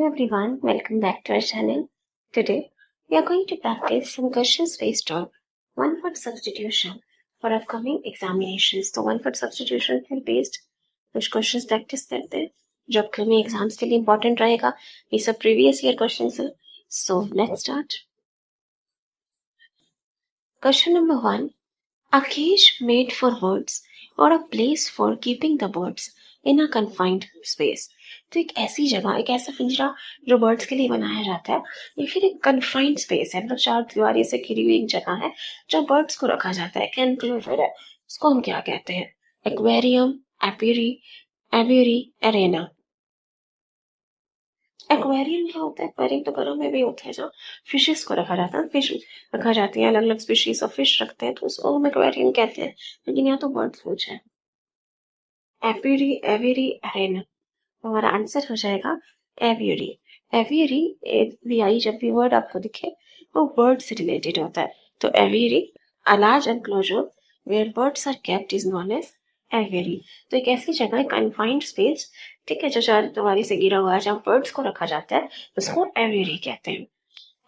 Hello everyone, welcome back to our channel. Today we are going to practice some questions based on one word substitution for upcoming examinations. तो one word substitution पे based कुछ questions practice करते हैं जो upcoming exams के लिए important रहेगा. ये सब previous year questions हैं. So let's start. Question number 1. A cage made for birds or a place for keeping the birds in a confined space. तो एक ऐसी जगह, एक ऐसा पिंजरा जो बर्ड्स के लिए बनाया जाता है या फिर एक कन्फाइंड स्पेस है, मतलब चार दीवारी से घिरी हुई एक जगह है जहाँ बर्ड्स को रखा जाता है, एनक्लोजर है. उसको हम क्या कहते हैं? Aquarium, apiary, aviary, arena. Aquarium क्या होता है? एक्वेरियम तो घरों में भी होता है जहाँ फिशेस को रखा जाता है, फिश रखा जाती है, अलग अलग स्पीशीज ऑफ फिश रखते हैं, तो उसको हम एक्वेरियम कहते हैं. लेकिन यहाँ तो बर्ड्स पूछा है. Apiary, aviary, arena. हमारा आंसर हो जाएगा एवियरी. एवियरी, एवियरी जब भी वर्ड आपको दिखे वो बर्ड से रिलेटेड होता है. तो aviary, a large enclosure where birds are kept is known as aviary. तो एक ऐसी जगह, कन्फाइंड स्पेस, ठीक है, जो चार दीवारी से घिरा हुआ है जहाँ बर्ड्स को रखा जाता है, उसको एवियरी कहते हैं.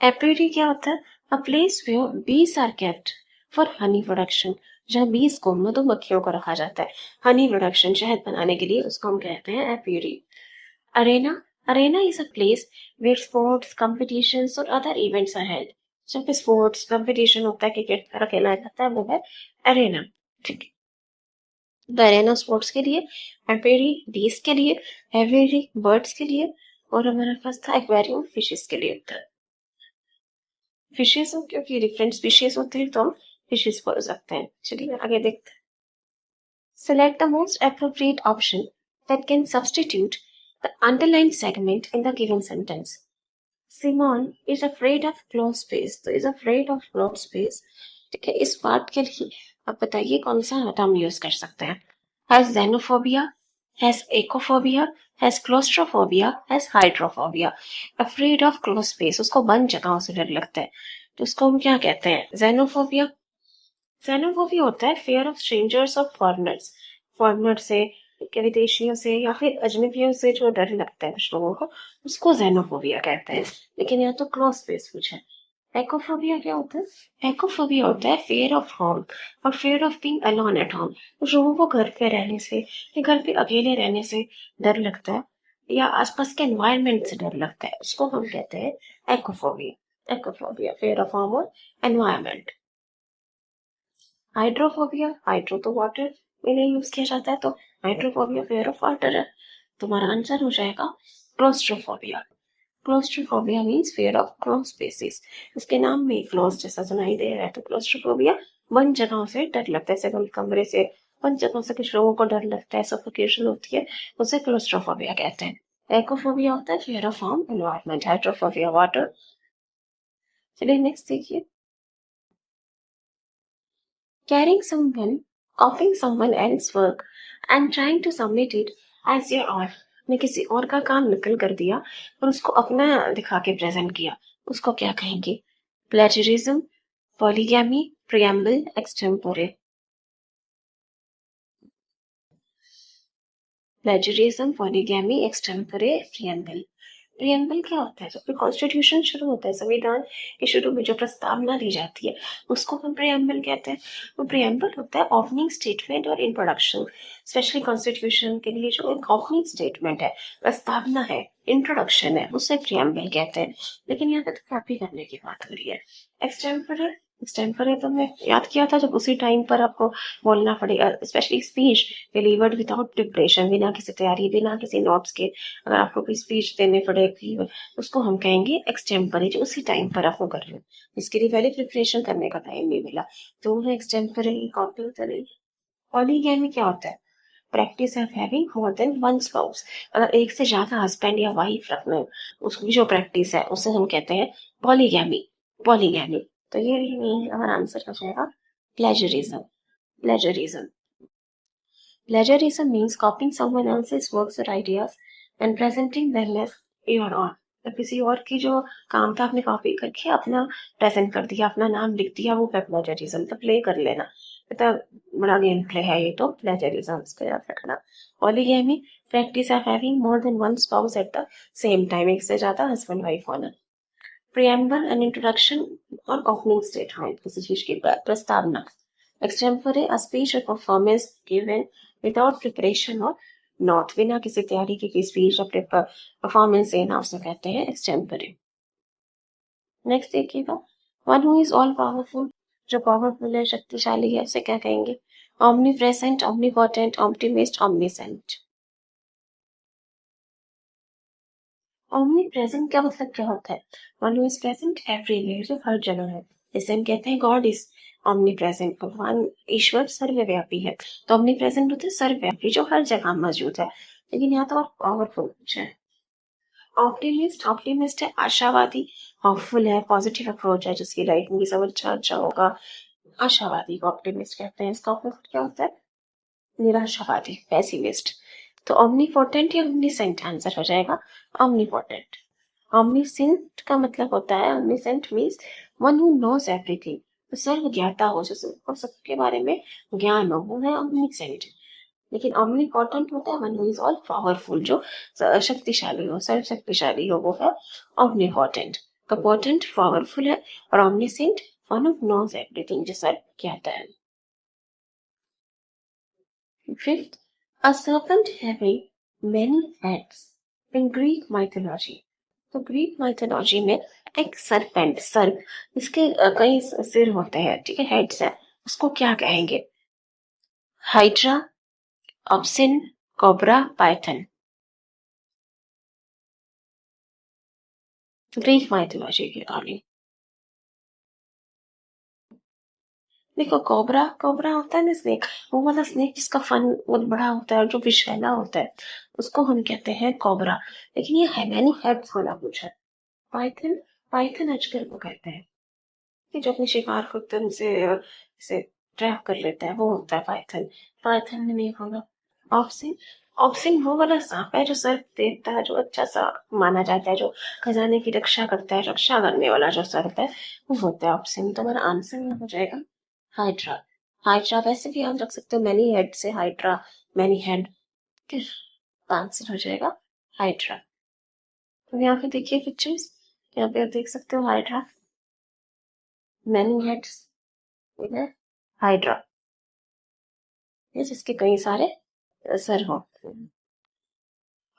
एपियरी क्या होता है? A place where bees are kept for honey production. जहाँ बीज को, मधुमक्खियों को रखा जाता है हनी प्रोडक्शन, शहद बनाने के लिए, उसको हम कहते हैं apiary. Arena, Arena is a place where sports, competitions और other events are held. जब भी स्पोर्ट्स कंपटीशन होता है, क्रिकेट वगैरह खेला जाता है, वो है अरेना. ठीक है, तो अरेना स्पोर्ट्स के लिए, एपियरी बीज के लिए, एवियरी बर्ड्स के लिए, और हमारे पास था एक्वेरियम फिशेस के लिए होता है. फिशेस हो क्योंकि डिफरेंट स्पीशीज होते हैं तो हम फिशेस बोल सकते हैं. चलिए आगे देखते हैं. Select the most appropriate option that can substitute the underlined segment in the given sentence. Simon is afraid of closed space. तो is afraid of closed space. ठीक है, इस बात के लिए आप बताइए कौन सा टर्म यूज कर सकते हैं? Has xenophobia, has ecophobia, has claustrophobia, has hydrophobia. Afraid of closed space, उसको बंद जगहों से डर लगता है, तो उसको हम क्या कहते हैं? xenophobia. xenophobia होता है fear of strangers or foreigners. Foreigner से, विदेशियों से या फिर अजनबियों से जो डर लगता है कुछ लोगों को, उसको xenophobia कहते हैं. लेकिन यहाँ तो क्लोज स्पेस पूछा है. एक्ोफोबिया क्या होता है? एक्ोफोबिया होता है fear of home और fear of being alone at home. कुछ लोगों को घर पे रहने से या घर पे अकेले रहने से डर लगता है या आसपास के एनवायरनमेंट से डर लगता है, उसको हम कहते हैं एक्ोफोबिया. एक्ोफोबिया fear of home और एनवायरनमेंट. हाइड्रोफोबिया, हाइड्रो तो वाटर में नहीं यूज किया जाता है, तो हाइड्रोफोबिया फेयर ऑफ वाटर है. तुम्हारा आंसर हो जाएगा claustrophobia. Claustrophobia means fair of close spaces. उसके नाम में क्लोज जैसा सुनाई दे रहा है, तो क्लोस्ट्रोफोबिया बंद जगहों से डर लगता है. जैसे हम कमरे से, बंद जगहों से कुछ लोगों को डर लगता है, सफोकेशन होती है, उसे क्लोस्ट्रोफोबिया कहते हैं. एक्ोफोबिया होता है fair of home environment. Hydrophobia water. चलिए नेक्स्ट देखिए. Carrying someone, copying someone else's work and trying to submit it as your own. ने किसी और का काम नकल कर दिया और उसको अपना दिखा के प्रेजेंट किया, उसको क्या कहेंगे? Plagiarism, polygamy, preamble, extempore. Plagiarism, polygamy, extempore, preamble. Preamble क्या होता है? जब भी कॉन्स्टिट्यूशन शुरू होता है, संविधान के शुरू में जो प्रस्तावना दी जाती है, उसको हम प्रियम्बल कहते हैं. वो प्रियम्बल होता है ओपनिंग स्टेटमेंट और इंट्रोडक्शन. स्पेशली कॉन्स्टिट्यूशन के लिए जो एक ओपनिंग स्टेटमेंट है, प्रस्तावना है, इंट्रोडक्शन है, उसे प्रियम्बल कहते हैं. लेकिन यहाँ पे तो कॉपी करने की बात हो रही है. एक्सटेम्पोरे, एक्सटेम्पोरे तो मैं याद किया था जब उसी टाइम पर आपको बोलना पड़ेगा, specially speech delivered without preparation, बिना किसी तैयारी, बिना किसी नोट्स के अगर आपको कोई स्पीच देने पड़ेगी, उसको हम कहेंगे एक्सटेम्पोरे, जो उसी टाइम पर आपको कर रहे हो, इसके लिए पहले प्रिपरेशन करने का टाइम नहीं मिला, तो वो है एक्सटेम्पोरे. कॉपी होता नहीं. पॉलीगैमी क्या होता है? Practice of having more than one spouse. अगर एक से ज्यादा हस्बैंड या वाइफ रखना है, उसकी जो प्रैक्टिस है उसे हम कहते हैं पॉलीगैमी. पॉलीगैमी. तो ये हमारा आंसर हो जाएगा plagiarism. Plagiarism. Plagiarism means copying someone else's works or ideas and presenting them as your own. तो किसी और की जो काम था, आपने कॉपी करके अपना प्रेजेंट कर दिया, अपना नाम लिख दिया, वो है प्लेजरिज्म. तो प्ले कर लेना. इतना बड़ा गेम प्ले है ये तो, प्लेजरिज्म इसका याद रखना। Polygamy, practice of having more than one spouse at the same time, एक से ज्यादा हस्बैंड वाइफ होना। प्रियम्बल एंड इंट्रोडक्शन और ओपनिंग स्टेटमेंट, किसी चीज की प्रस्तावना। एक्सटेम्पोरे, अ स्पीच और परफॉर्मेंस गिवन विदाउट प्रिपरेशन और नॉट, बिना किसी तैयारी की स्पीच और परफॉर्मेंस देना उसे कहते हैं एक्सटेम्पोरे। नेक्स्ट देखिएगा, one who is all powerful, जो पावरफुल है, शक्तिशाली है, उसे क्या कहेंगे? Omnipresent, omnipotent, optimist, omniscient. Omnipresent का मतलब क्या होता है? One who is present everywhere, जो हर जगह है। जैसे हम कहते हैं गॉड इज ऑमनी प्रेजेंट, भगवान ईश्वर सर्वव्यापी है। तो ऑमनी प्रेजेंट होते हैं सर्वव्यापी, जो हर जगह मौजूद है। लेकिन यहाँ तो और पावरफुल कुछ है। ऑप्टिमिस्ट, ऑप्टिमिस्ट है आशावादी, होपफुल है, पॉजिटिव अप्रोच है, जिसकी लाइफ में सब अच्छा होगा, आशावादी को ऑप्टिमिस्ट कहते हैं। इसका ऑपोजिट क्या होता है? निराशावादी, पेसिमिस्ट। तो ओमनीपोटेंट या ओमनीसेंट आंसर हो जाएगा ओमनीपोटेंट। ओमनीसेंट का मतलब होता है, omniscient means one who knows everything, तो सर्व ज्ञाता हो, जिसको सबके बारे में ज्ञान हो, वो है ओमनीसेंट। लेकिन ओमनीपोटेंट होता है one who is all powerful, जो शक्तिशाली हो, सर्व शक्तिशाली हो, वो है ओमनीपोटेंट। तो पोटेंट पावरफुल है और omniscient one who knows everything, जो सर्व ज्ञाता है। Fifth, a serpent having many heads in Greek mythology. तो ग्रीक माइथोलॉजी में एक सरपेंट, सर्प, इसके कई सिर होते हैं, ठीक है, हेड्स है, उसको क्या कहेंगे? Hydra, obscene, cobra, Python. Greek mythology के अकॉर्डिंग देखो, कोबरा, कोबरा होता है ना स्नेक, वो वाला स्नेक जिसका फन बहुत बड़ा होता है और जो विषैला होता है, उसको हम कहते हैं कोबरा। लेकिन ये है मैनी हेड्स वाला कुछ है। पाइथन, पाइथन अजगर को कहते हैं कि जो अपने शिकार को एकदम से ट्रैप कर लेता है, वो होता है पाइथन। पाइथन ने नहीं होगा। ऑप्सिन, ऑप्सिन वो वाला सांप है जो सर्प देता है, जो अच्छा सा माना जाता है, जो खजाने की रक्षा करता है, रक्षा करने वाला जो सर्प है, वो होता है ऑप्सिन। तो मेरा आंसर यहाँ हो जाएगा हाइड्रा। हाइड्रा वैसे भी याद रख सकते हो, मैनी हेड से हाइड्रा, मैनी हेड, आंसर हो जाएगा हाइड्रा। तो यहाँ पे देखिए पिक्चर्स, यहाँ पे आप देख सकते हो हाइड्रा, मैनी हेड्स, हाइड्रा, जिसके कई सारे सर हो।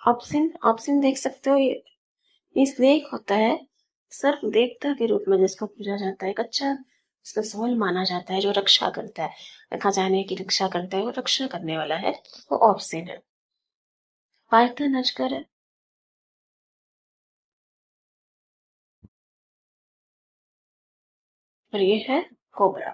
ऑप्शन, ऑप्शन देख सकते हो, ये स्नेक होता है, सर्प देवता के रूप में जिसको पूजा जाता है, एक अच्छा इसका सोल माना जाता है, जो रक्षा करता है, खजाने की रक्षा करता है, वो रक्षा करने वाला है, वो ऑप्शन है। पाइथन अजगर है, और ये है कोबरा।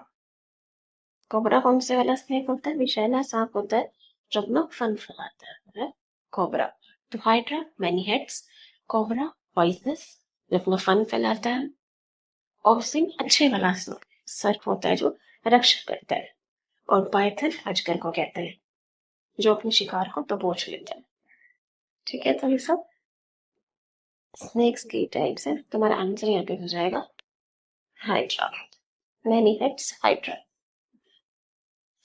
कोबरा कौन से वाला स्नेक होता है? विषैला सांप होता है जो अपना फन फैलाता है, कोबरा। तो hydra many heads, cobra poisonous जो अपना फन फैलाता है, ऑप्सिन अच्छे वाला सर्प होता है जो रक्षा करता है, और पाइथन अजगर को कहते हैं जो अपने शिकार को दबोच लेता है। ठीक है, तो ये सब स्नेक्स की टाइप्स है। तुम्हारा आंसर यहाँ पे हो जाएगा hydra, many heads, hydra.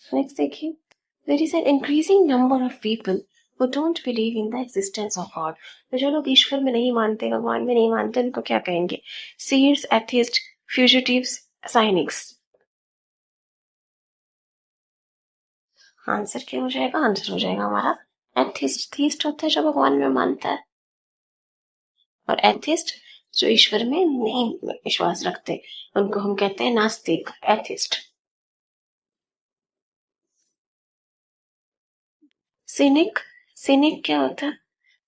Next देखिए, there is an increasing number of people who don't believe in the existence of God. तो जो लोग ईश्वर में नहीं मानते, भगवान में नहीं मानते, उनको क्या कहेंगे? Seers, atheists, fugitives, cynics. Answer क्या हो जाएगा? आंसर हो जाएगा हमारा एथिस्ट। थीस्ट होता है जो भगवान में मानता है, और एथिस्ट जो ईश्वर में नहीं विश्वास रखते, उनको हम कहते हैं नास्तिक, एथिस्ट। सिनिक, सिनिक क्या होता है?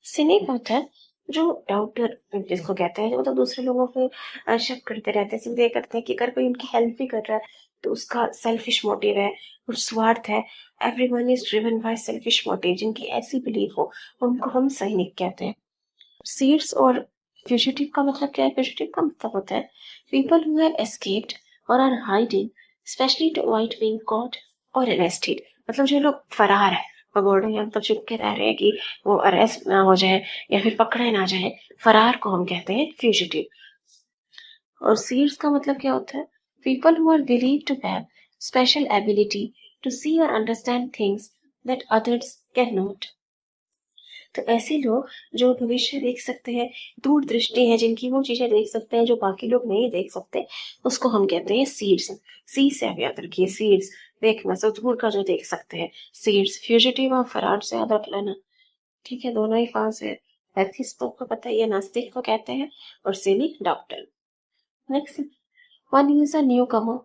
सिनिक होता है जो डाउटर, जिसको कहते हैं, मतलब दूसरे लोगों पे शक करते रहते हैं, सिर्फ ये करते हैं कि अगर कोई उनकी हेल्प भी कर रहा है तो उसका सेल्फिश मोटिव है, कुछ स्वार्थ है। Everyone is driven by selfish motive, जिनकी ऐसी बिलीफ हो, उनको हम सैनिक कहते हैं। सीड्स और फ्यूजिटिव का मतलब क्या है? फ्यूजिटिव का मतलब होता है पीपल हु हैव एस्केप्ड और are hiding specially to avoid being caught और अरेस्टेड। मतलब जो लोग फरार है, भगोड़े हैं, मतलब छुप के रह रहे हैं कि वो अरेस्ट ना हो जाए या फिर पकड़े ना जाए, फरार को हम कहते हैं फ्यूजिटिव। और सीड्स का मतलब क्या होता है? People who are believe to have special ability to see or understand things that others cannot. तो ऐसे लोग जो भविष्य देख सकते हैं, दूरदृष्टि है, जिनकी वो चीजें देख सकते हैं जो बाकी लोग नहीं देख सकते, उसको हम कहते हैं सीड्स। सी से आप याद रखिए, सीड्स देखना, तो दूर का जो देख सकते हैं सीड्स। फ्यूजिटिव और फरार से याद रख लेना, ठीक है, दोनों ही फांस है। एथिस्ट को पता ही है, नास्तिक को कहते हैं, और silly doctor. Next, one who's a newcomer,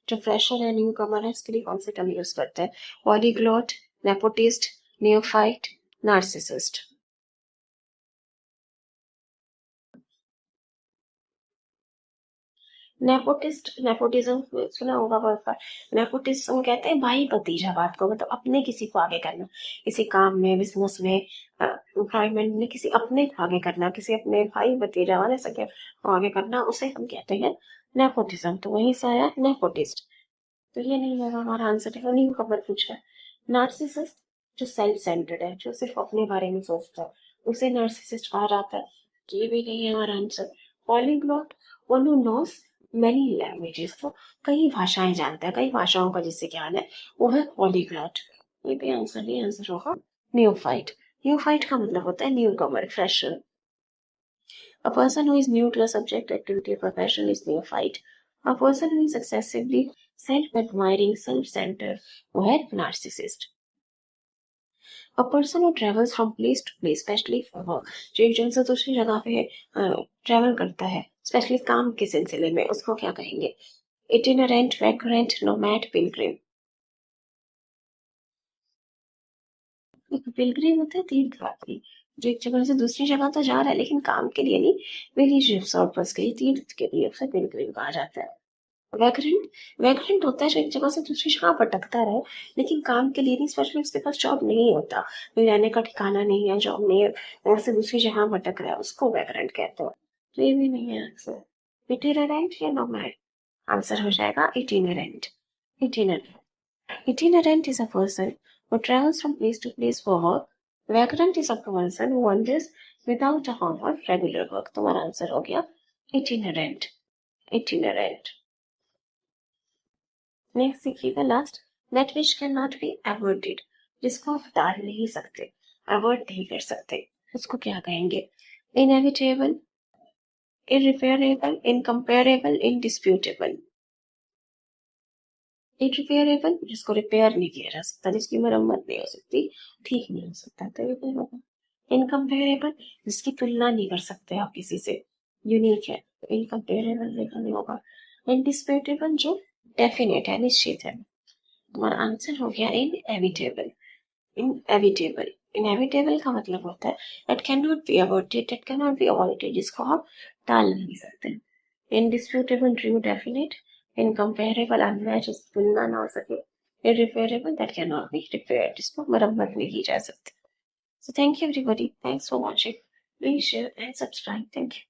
जो फ्रेशर है, न्यू कमर है, इसके लिए कौन से टर्म यूज करते हैं? Polyglot, nepotist, neophyte, narcissist. Nepotism सुना होगा बहुत बार। नेपोटिज्म कहते हैं भाई भतीजा बात को, मतलब अपने किसी को आगे करना, किसी काम में, बिजनेस में, एम्प्लॉयमेंट में, किसी अपने को आगे करना, किसी अपने भाई भतीजा वाले सके को आगे करना, उसे हम कहते हैं नेपोटिज्म। तो वहीं से आया नेपोटिस्ट। तो ये नहीं है हमारा आंसर, है नहीं खबर पूछा है। नार्सिसिस्ट, जो सेल्फ सेंटर्ड है, जो सिर्फ अपने बारे में सोचता है, उसे नार्सिसिस्ट कहा जाता है। ये भी नहीं है हमारा answer. Polyglot, one who nose many languages, तो कई भाषाएं जानता है, कई भाषाओं का जिससे ज्ञान है, वो है पॉलीग्लॉट। ये भी आंसर नहीं, आंसर होगा न्यूफाइट। न्यूफाइट का मतलब होता है new Qamar, fresher. A person who is new to a subject, activity, or profession is neophyte. A person who is excessively self-admiring, self-centered, वो है narcissist. A person who travels from place to place, especially for work, जो एक जगह से दूसरी जगह पे travel करता है, स्पेशली काम के सिलसिले में, उसको क्या कहेंगे? Itinerant, vagrant, nomad, pilgrim. एक पिलग्रिम होता है तीर्थयात्री, जो एक जगह से दूसरी जगह तो जा रहा है लेकिन काम के लिए नहीं, रिलीजियस पर्पस के लिए, तीर्थ के लिए, उसे पिलग्रिम कहा जाता है। वैग्रेंट, वैग्रेंट होता है जो एक जगह से दूसरी जगह भटकता रहे, लेकिन काम के लिए नहीं, स्पेशली उसके पास जॉब नहीं होता, रहने का ठिकाना नहीं है, जॉब नहीं है, वहां से दूसरी जगह भटक रहा है, उसको वैग्रेंट कहते हैं। तो ये भी नहीं है आंसर। इटिनरेंट या नोमैड, आंसर हो जाएगा itinerant. Itinerant, itinerant is a person who travels from place to place for work. Vagrant is a person who wanders without a home or regular work. तुम्हारा आंसर हो गया itinerant। itinerant। Next सीखिएगा last, that which cannot be avoided, जिसको आप टाल नहीं सकते, avoid नहीं कर सकते, उसको क्या कहेंगे? Inevitable, irreparable, incomparable, indisputable। Irreparable, जिसको रिपेयर नहीं किया जा सकता, जिसकी मरम्मत नहीं हो सकती, ठीक नहीं हो सकता, तो ये नहीं होगा। इनकम्पेरेबल, जिसकी तुलना नहीं कर सकते आप किसी से, यूनिक है, तो इनकम्पेरेबल नहीं होगा। इंडिस्प्यूटेबल, जो डेफिनेट है, निश्चित है। तुम्हारा आंसर हो गया इनएविटेबल। इनएविटेबल, इनएविटेबल का मतलब होता है it can not be avoided, it can not be avoided, जिसको आप टाल नहीं सकते। Indisputable, true, definite. Incomparable, unmatched, जिसकी तुलना ना हो सके। Irreparable, that cannot be repaired, जिसको मरम्मत नहीं की जा सकती। So thank you everybody. Thanks for watching. Please share and subscribe. Thank you.